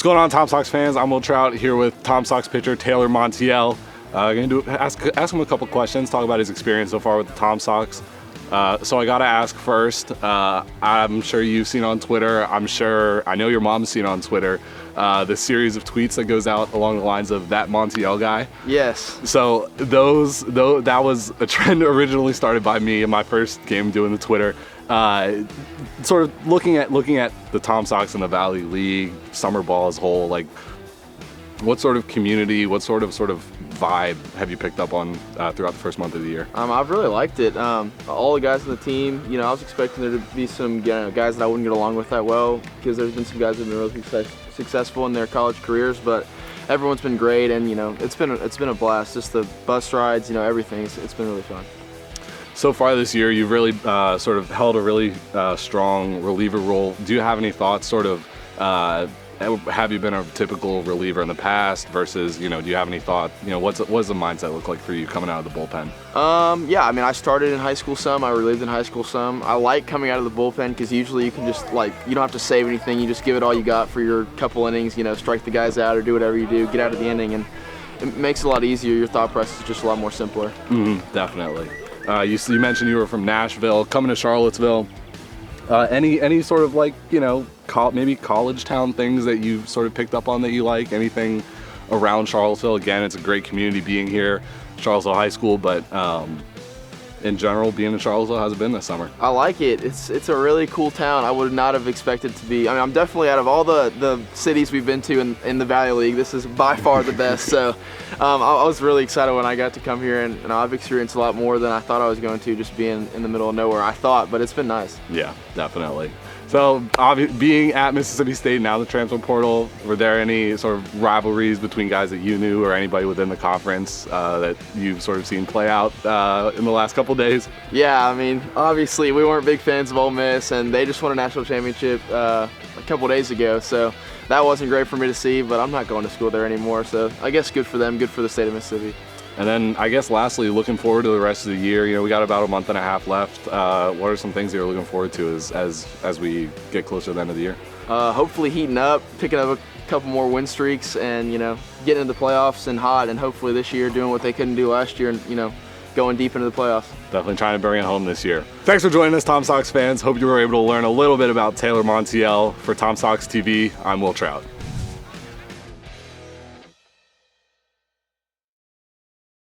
What's going on, Tom Sox fans? I'm Will Trout here with Tom Sox pitcher Tayler Montiel. Going to ask him a couple questions, talk about his experience so far with the Tom Sox. So I gotta ask first. I'm sure you've seen on Twitter. I know your mom's seen on Twitter the series of tweets that goes out along the lines of "that Montiel guy." Yes. So that was a trend originally started by me in my first game doing the Twitter. Sort of looking at the Tom Sox in the Valley League, summer ball as a whole. Like, what sort of community, what sort of vibe have you picked up on throughout the first month of the year? I've really liked it. All the guys on the team, I was expecting there to be some guys that I wouldn't get along with that well, because there's been some guys that have been really successful in their college careers, but everyone's been great, and it's been a blast. Just the bus rides, everything. It's been really fun. So far this year, you've really sort of held a really strong reliever role. Do you have any thoughts, have you been a typical reliever in the past versus, do you have any thought, what's the mindset look like for you coming out of the bullpen? Yeah, I started in high school some, I relieved in high school some. I like coming out of the bullpen because usually you can just, you don't have to save anything, you just give it all you got for your couple innings, strike the guys out or do whatever you do, get out of the inning, and it makes it a lot easier. Your thought process is just a lot more simpler. Definitely. You mentioned you were from Nashville, coming to Charlottesville. Any sort of maybe college town things that you sort of picked up on that you like? Anything around Charlottesville? Again, it's a great community being here, Charlottesville High School, but in general, being in Charlottesville, how's it been this summer? I like it. It's a really cool town. I would not have expected to be. I'm definitely, out of all the cities we've been to in the Valley League, this is by far the best. So I was really excited when I got to come here, and I've experienced a lot more than I thought I was going to, just being in the middle of nowhere, I thought, but it's been nice. Yeah, definitely. So, being at Mississippi State, now the transfer portal, were there any sort of rivalries between guys that you knew or anybody within the conference that you've sort of seen play out in the last couple days? Yeah, obviously we weren't big fans of Ole Miss, and they just won a national championship a couple days ago, so that wasn't great for me to see, but I'm not going to school there anymore, so I guess good for them, good for the state of Mississippi. And then, I guess, lastly, looking forward to the rest of the year. We got about a month and a half left. What are some things you're looking forward to as we get closer to the end of the year? Hopefully heating up, picking up a couple more win streaks, and, getting into the playoffs and hot, and hopefully this year doing what they couldn't do last year and, going deep into the playoffs. Definitely trying to bring it home this year. Thanks for joining us, Tom Sox fans. Hope you were able to learn a little bit about Tayler Montiel. For Tom Sox TV, I'm Will Trout.